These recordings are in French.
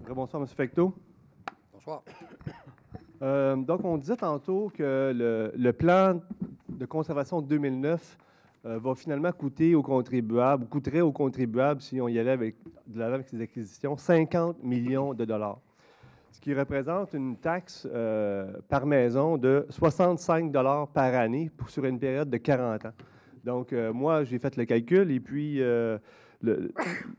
Bonsoir, M. Fecteau. Bonsoir. Donc, on disait tantôt que le plan de conservation de 2009 va finalement coûter aux contribuables, coûterait aux contribuables, si on y allait de l'avant avec ces acquisitions, 50 millions de dollars. Ce qui représente une taxe par maison de 65 dollars par année sur une période de 40 ans. Donc, moi, j'ai fait le calcul et puis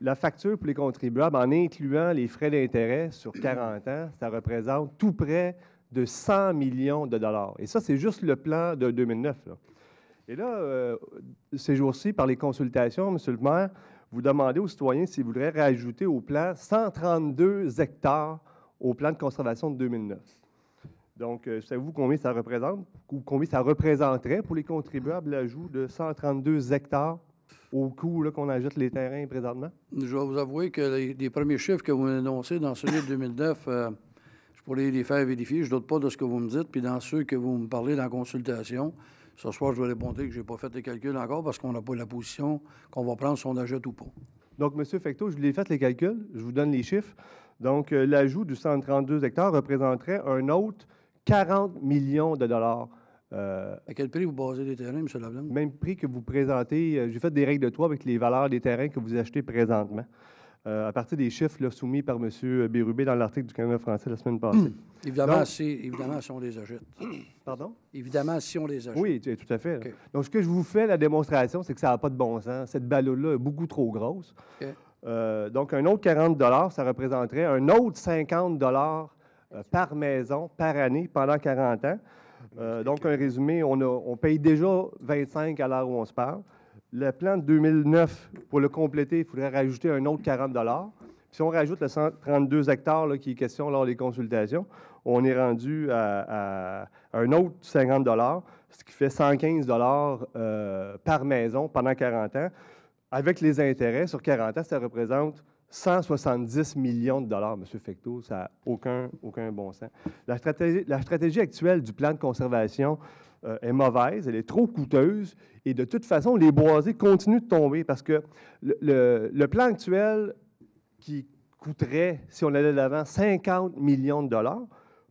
la facture pour les contribuables, en incluant les frais d'intérêt sur 40 ans, ça représente tout près de 100 millions de dollars. Et ça, c'est juste le plan de 2009. Là. Et là, ces jours-ci, par les consultations, M. le maire, vous demandez aux citoyens s'ils voudraient rajouter au plan 132 hectares au plan de conservation de 2009. Donc, savez-vous combien ça représente ou combien ça représenterait pour les contribuables l'ajout de 132 hectares au coût qu'on ajoute les terrains présentement? Je vais vous avouer que les premiers chiffres que vous annoncez dans celui de 2009, je pourrais les faire vérifier. Je ne doute pas de ce que vous me dites. Puis dans ceux que vous me parlez dans la consultation, ce soir, je vais répondre que je n'ai pas fait les calculs encore parce qu'on n'a pas la position qu'on va prendre si on ajoute ou pas. Donc, M. Fecteau, je vous ai fait les calculs. Je vous donne les chiffres. Donc, l'ajout du 132 hectares représenterait un autre 40 millions de dollars. À quel prix vous basez les terrains, M. Leblanc? Même prix que vous présentez. J'ai fait des règles de toit avec les valeurs des terrains que vous achetez présentement, à partir des chiffres là, soumis par M. Bérubé dans l'article du Canada français la semaine passée. Évidemment, donc, évidemment, si on les achète. Pardon? Évidemment, si on les achète. Oui, tout à fait. Okay. Donc, ce que je vous fais, la démonstration, c'est que ça n'a pas de bon sens. Cette ballot-là est beaucoup trop grosse. Okay. Donc, un autre 40 $, ça représenterait un autre 50 $ par maison, par année, pendant 40 ans. Donc, un résumé, on paye déjà 25 à l'heure où on se parle. Le plan de 2009, pour le compléter, il faudrait rajouter un autre 40 $. Si on rajoute le 132 hectares là, qui est question lors des consultations, on est rendu à un autre 50 $, ce qui fait 115 $ par maison pendant 40 ans. Avec les intérêts, sur 40 ans, ça représente 170 millions de dollars, M. Fecteau. Ça n'a aucun bon sens. La stratégie actuelle du plan de conservation est mauvaise, elle est trop coûteuse et de toute façon, les boisés continuent de tomber parce que le plan actuel qui coûterait, si on allait de l'avant, 50 millions de dollars,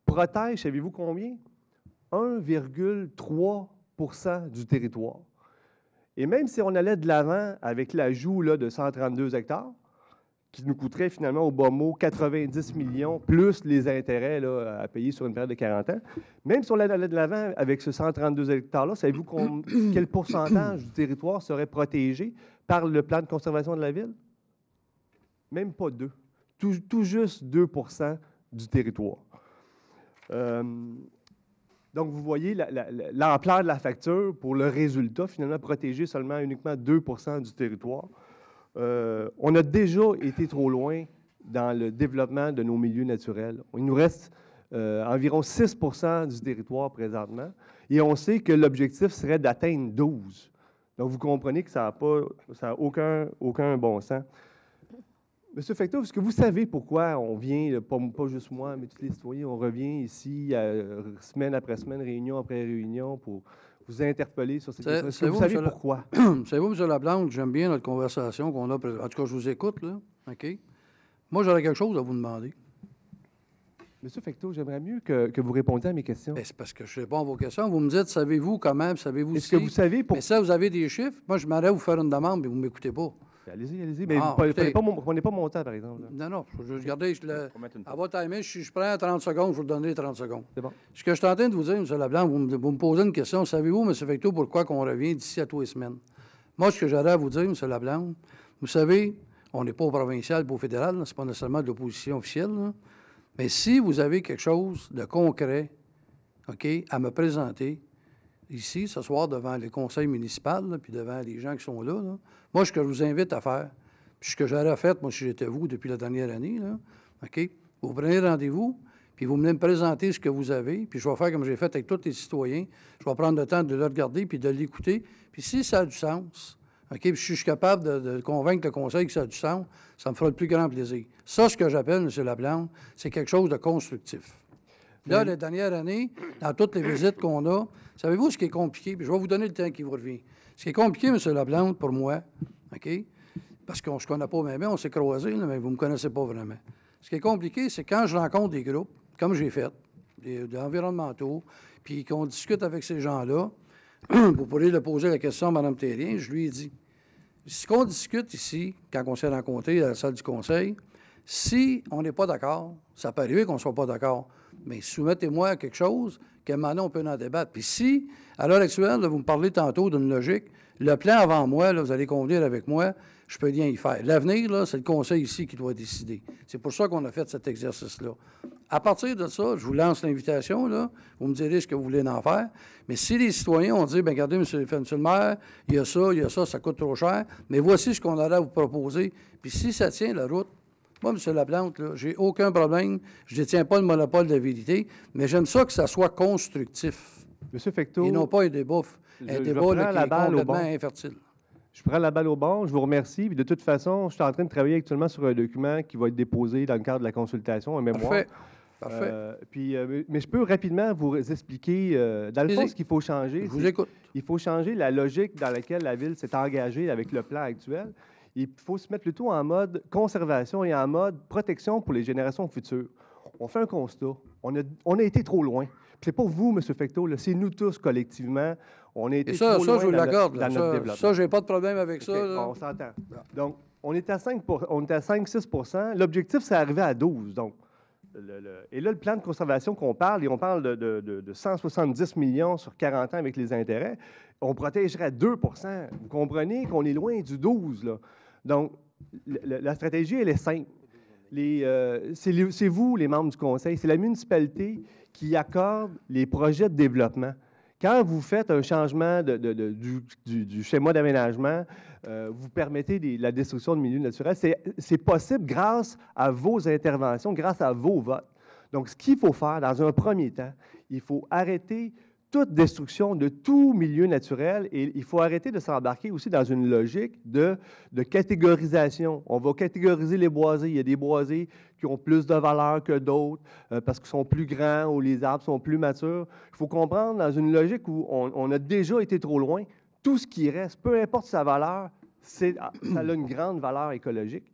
protège, savez-vous combien? 1,3 % du territoire. Et même si on allait de l'avant avec l'ajout de 132 hectares, qui nous coûterait finalement au bas mot 90 millions, plus les intérêts là, à payer sur une période de 40 ans, même si on allait de l'avant avec ce 132 hectares-là, savez-vous quel pourcentage du territoire serait protégé par le plan de conservation de la ville? Même pas 2. Tout juste 2 % du territoire. Donc, vous voyez l'ampleur de la facture pour le résultat, finalement, protéger seulement uniquement 2 % du territoire. On a déjà été trop loin dans le développement de nos milieux naturels. Il nous reste environ 6 % du territoire présentement et on sait que l'objectif serait d'atteindre 12 %. Donc, vous comprenez que ça n'a aucun bon sens. Monsieur Fecteau, est-ce que vous savez pourquoi on vient, pas juste moi, mais tous les citoyens, on revient ici semaine après semaine, réunion après réunion pour vous interpeller sur cette question? Est-ce que vous savez pourquoi? Savez-vous, M. Lablanche, j'aime bien notre conversation qu'on a. En tout cas, je vous écoute, là. OK? Moi, j'aurais quelque chose à vous demander. Monsieur Fecteau, j'aimerais mieux que vous répondiez à mes questions. C'est parce que je réponds à vos questions. Vous me dites, savez-vous comment, savez-vous Est-ce que vous savez pourquoi? Mais ça, vous avez des chiffres. Moi, je m'arrête à vous faire une demande, mais vous ne m'écoutez pas. Allez-y. Mais prenez pas mon temps, par exemple. Là. Non. Regardez, à votre timing, je prends 30 secondes, je vous donne les 30 secondes. C'est bon. Ce que je suis en train de vous dire, M. Leblanc, vous me posez une question. Savez-vous, M. Fecteau, pourquoi on revient d'ici à tous les semaines? Moi, ce que j'aurais à vous dire, M. Leblanc, vous savez, on n'est pas au provincial, pas au fédéral, ce n'est pas nécessairement de l'opposition officielle. Là. Mais si vous avez quelque chose de concret, OK, à me présenter, ici, ce soir, devant le conseil municipal, là, puis devant les gens qui sont là, moi, ce que je vous invite à faire, puis ce que j'aurais fait, moi, si j'étais vous, depuis la dernière année, là, OK, vous prenez rendez-vous, puis vous venez me présenter ce que vous avez, puis je vais faire comme j'ai fait avec tous les citoyens. Je vais prendre le temps de le regarder puis de l'écouter. Puis si ça a du sens, OK, puis si je suis capable de convaincre le conseil que ça a du sens, ça me fera le plus grand plaisir. Ça, ce que j'appelle, M. Leblanc, c'est quelque chose de constructif. Là, la dernière année, dans toutes les visites qu'on a, savez-vous ce qui est compliqué? Puis je vais vous donner le temps qui vous revient. Ce qui est compliqué, M. Leblanc, pour moi, OK? Parce qu'on ne se connaît pas même, on s'est croisés, mais vous ne me connaissez pas vraiment. Ce qui est compliqué, c'est quand je rencontre des groupes, comme j'ai fait, des environnementaux, puis qu'on discute avec ces gens-là, vous pourrez le poser la question à Mme Thérien, je lui ai dit, ce qu'on discute ici, quand on s'est rencontrés à la salle du conseil, si on n'est pas d'accord, ça peut arriver qu'on ne soit pas d'accord, mais soumettez-moi à quelque chose qu'à un moment donné, on peut en débattre. Puis si, à l'heure actuelle, là, vous me parlez tantôt d'une logique, le plan avant moi, là, vous allez convenir avec moi, je peux rien y faire. L'avenir, là, c'est le conseil ici qui doit décider. C'est pour ça qu'on a fait cet exercice-là. À partir de ça, je vous lance l'invitation, là. Vous me direz ce que vous voulez en faire. Mais si les citoyens ont dit, bien, regardez, monsieur le maire, il y a ça, ça coûte trop cher, mais voici ce qu'on a à vous proposer. Puis si ça tient la route, moi, M. Laplante, là, j'ai aucun problème. Je ne détiens pas le monopole de la vérité, mais j'aime ça que ça soit constructif. M. Fecteau. Et non pas un débat là, qui est complètement infertile. Je prends la balle au bon, je vous remercie. Puis de toute façon, je suis en train de travailler actuellement sur un document qui va être déposé dans le cadre de la consultation, un mémoire. Parfait. Mais je peux rapidement vous expliquer, dans le fond, ce qu'il faut changer. Je vous écoute. Il faut changer la logique dans laquelle la Ville s'est engagée avec le plan actuel. Il faut se mettre plutôt en mode conservation et en mode protection pour les générations futures. On fait un constat. On a été trop loin. C'est pas vous, M. Fecteau, c'est nous tous collectivement. On a été trop loin je vous l'accorde. Dans notre développement. Ça, j'ai pas de problème avec ça. Bon, on s'entend. Donc, on est à 5-6 %. L'objectif, c'est d'arriver à 12 donc. Et là, le plan de conservation qu'on parle, et on parle de 170 millions sur 40 ans avec les intérêts, on protégerait 2 Vous comprenez qu'on est loin du 12 là. Donc, la stratégie, elle est simple. C'est vous, les membres du conseil, c'est la municipalité qui accorde les projets de développement. Quand vous faites un changement du schéma d'aménagement, vous permettez la destruction de milieux naturels. C'est possible grâce à vos interventions, grâce à vos votes. Donc, ce qu'il faut faire dans un premier temps, il faut arrêter toute destruction de tout milieu naturel et il faut arrêter de s'embarquer aussi dans une logique de catégorisation. On va catégoriser les boisés. Il y a des boisés qui ont plus de valeur que d'autres parce qu'ils sont plus grands ou les arbres sont plus matures. Il faut comprendre dans une logique où on a déjà été trop loin. Tout ce qui reste, peu importe sa valeur, ça a une grande valeur écologique.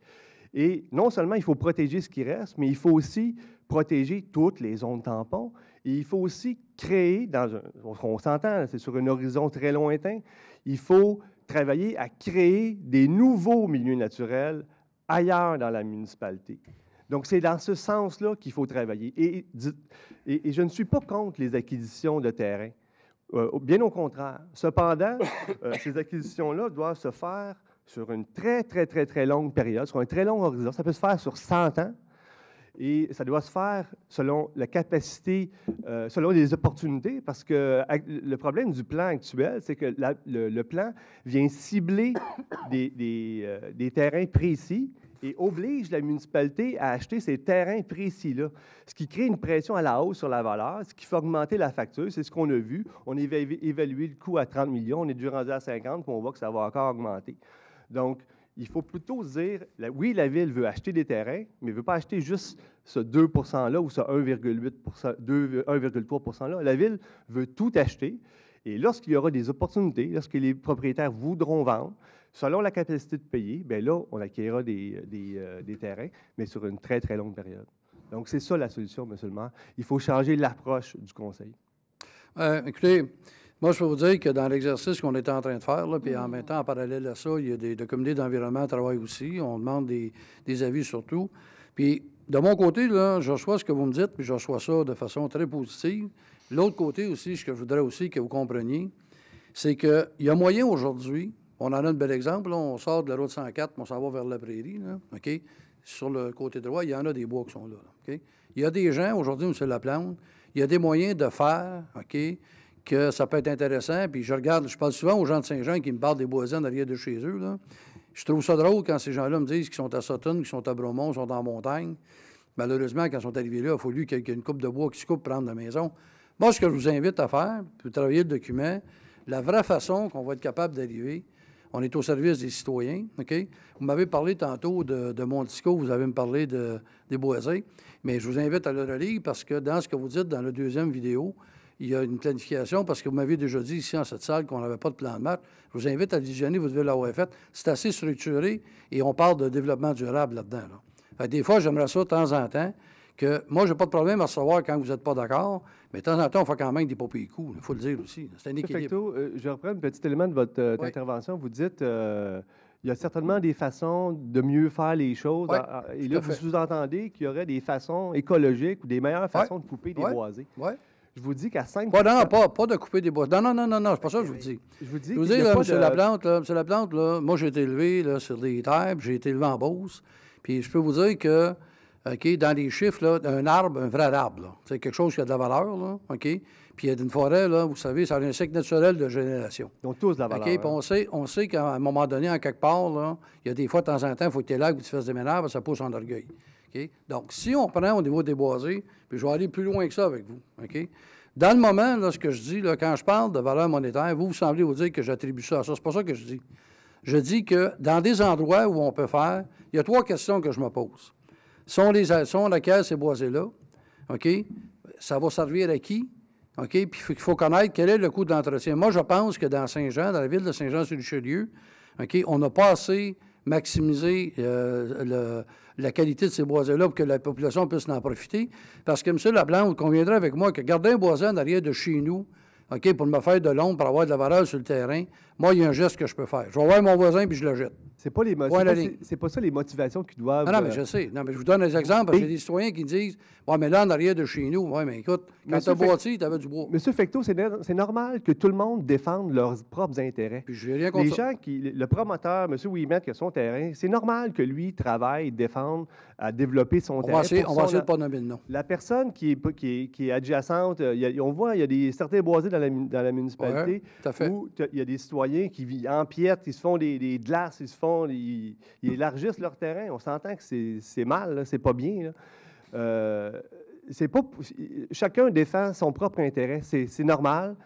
Et non seulement il faut protéger ce qui reste, mais il faut aussi protéger toutes les zones tampons. Et il faut aussi créer, on s'entend, c'est sur un horizon très lointain, il faut travailler à créer des nouveaux milieux naturels ailleurs dans la municipalité. Donc, c'est dans ce sens-là qu'il faut travailler. Et je ne suis pas contre les acquisitions de terrain. Bien au contraire. Cependant, ces acquisitions-là doivent se faire sur une très, très, très, très longue période, sur un très long horizon. Ça peut se faire sur 100 ans. Et ça doit se faire selon la capacité, selon les opportunités, parce que le problème du plan actuel, c'est que le plan vient cibler des terrains précis et oblige la municipalité à acheter ces terrains précis-là, ce qui crée une pression à la hausse sur la valeur, ce qui fait augmenter la facture. C'est ce qu'on a vu. On a évalué le coût à 30 millions, on est déjà rendu à 50, puis on voit que ça va encore augmenter. Donc, il faut plutôt se dire, oui, la Ville veut acheter des terrains, mais elle ne veut pas acheter juste ce 2 %-là ou ce 1,3 %-là. La Ville veut tout acheter. Et lorsqu'il y aura des opportunités, lorsque les propriétaires voudront vendre, selon la capacité de payer, bien là, on acquérera des terrains, mais sur une très, très longue période. Donc, c'est ça la solution, M. le maire. Il faut changer l'approche du conseil. Écoutez, moi, je peux vous dire que dans l'exercice qu'on est en train de faire, là, puis en même temps, en parallèle à ça, il y a des comités d'environnement qui travaillent aussi. On demande des avis sur tout. Puis, de mon côté, là, je reçois ce que vous me dites, puis je reçois ça de façon très positive. L'autre côté aussi, ce que je voudrais aussi que vous compreniez, c'est qu'il y a moyen aujourd'hui, on en a un bel exemple, là, on sort de la route 104, on s'en va vers la prairie, là, OK? Sur le côté droit, il y en a des bois qui sont là, OK? Il y a des gens, aujourd'hui, M. Laplante, il y a des moyens de faire, OK, que ça peut être intéressant. Puis je parle souvent aux gens de Saint-Jean qui me parlent des boisins en arrière de chez eux, là. Je trouve ça drôle quand ces gens-là me disent qu'ils sont à Sutton, qu'ils sont à Bromont, qu'ils sont en montagne. Malheureusement, quand ils sont arrivés là, il a fallu qu'il y ait une coupe de bois qui se coupe pour prendre la maison. Moi, ce que je vous invite à faire, pour travailler le document, la vraie façon qu'on va être capable d'arriver, on est au service des citoyens, OK? Vous m'avez parlé tantôt de Montico, vous avez me parlé des boisins, mais je vous invite à le relire parce que dans ce que vous dites dans la deuxième vidéo, il y a une planification, parce que vous m'avez déjà dit ici, en cette salle, qu'on n'avait pas de plan de match. Je vous invite à visionner, vous devez l'avoir fait. C'est assez structuré et on parle de développement durable là-dedans. Là. Des fois, j'aimerais ça de temps en temps, que moi, j'ai pas de problème à recevoir quand vous n'êtes pas d'accord, mais de temps en temps, on fait quand même des papiers coups. Il faut le dire aussi. C'est un équilibre. Fecteau, je reprends un petit élément de votre Oui. intervention. Vous dites il y a certainement des façons de mieux faire les choses. Oui, Et tout là, à vous fait. sous-entendez qu'il y aurait des façons écologiques ou des meilleures façons de couper des Oui. boisés. Oui. Je vous dis qu'à 5 Pas de couper des bois. Non, c'est pas ça que je vous dis. Je vous dis Je vous qu'il dis, y a là, pas monsieur de- Laplante, là, moi, j'ai été élevé là, sur des terres, puis j'ai été élevé en Beauce. Puis je peux vous dire que, OK, dans les chiffres, là, un arbre, un vrai arbre, là, c'est quelque chose qui a de la valeur, là, OK? Puis il y a une forêt, là, vous savez, ça a un cycle naturel de génération. Ils ont tous de la OK? valeur. Puis on sait qu'à un moment donné, en quelque part, là, il y a des fois, de temps en temps, il faut que tu es là, que tu fasses des ménages, parce que ça pousse en orgueil. OK? Donc, si on prend au niveau des boisés, puis je vais aller plus loin que ça avec vous, OK? Dans le moment, là, ce que je dis, là, quand je parle de valeur monétaire, vous semblez vous dire que j'attribue ça à ça. C'est pas ça que je dis. Je dis que dans des endroits où on peut faire, il y a 3 questions que je me pose. Sont laquelle ces boisés-là? OK? Ça va servir à qui? OK? Puis il faut connaître quel est le coût d'entretien. Moi, je pense que dans Saint-Jean, dans la ville de Saint-Jean-sur-Richelieu, OK, on n'a pas assez maximisé la qualité de ces boisés-là pour que la population puisse en profiter. Parce que, M. Laplante, vous conviendrez avec moi que garder un boisé en arrière de chez nous, OK, pour me faire de l'ombre, pour avoir de la valeur sur le terrain, moi, il y a un geste que je peux faire. Je vais voir mon voisin puis je le jette. C'est pas, Point à la ligne. c'est pas ça les motivations qui doivent... Non, mais je sais. Non, mais je vous donne des exemples parce que j'ai des citoyens qui disent ouais, mais là, en arrière de chez nous, ouais, mais écoute, quand tu as bâti, tu avais du bois. Monsieur Fecteau, c'est normal que tout le monde défende leurs propres intérêts. Puis j'ai rien contre Les ça. gens le promoteur, M. Ouimet, qui a son terrain, c'est normal que lui travaille, défende, à développer son terrain. On va essayer de ne pas nommer le nom. La personne qui est adjacente, on voit, il y a certains boisés dans la municipalité Ouais, tout à fait. où il y a des citoyens qui empiètent, ils se font des glaces, ils élargissent leur terrain. On s'entend que c'est mal, là, c'est pas bien. Là. Chacun défend son propre intérêt, c'est normal.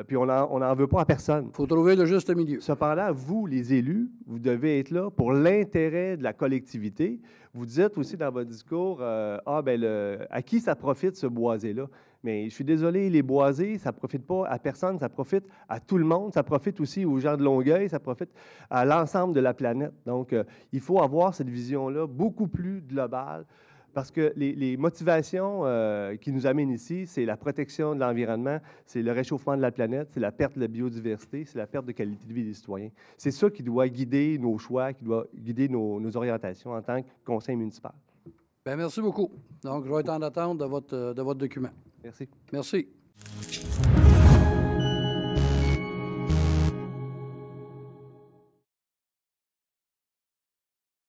Puis on n'en veut pas à personne. Il faut trouver le juste milieu. Cependant, vous, les élus, vous devez être là pour l'intérêt de la collectivité. Vous dites aussi dans votre discours, à qui ça profite ce boisé-là? Mais je suis désolé, les boisés, ça ne profite pas à personne, ça profite à tout le monde, ça profite aussi aux gens de Longueuil, ça profite à l'ensemble de la planète. Donc, il faut avoir cette vision-là beaucoup plus globale. Parce que les motivations qui nous amènent ici, c'est la protection de l'environnement, c'est le réchauffement de la planète, c'est la perte de la biodiversité, c'est la perte de qualité de vie des citoyens. C'est ça qui doit guider nos choix, qui doit guider nos orientations en tant que conseil municipal. Bien, merci beaucoup. Donc, je vais être en attente de votre document. Merci. Merci.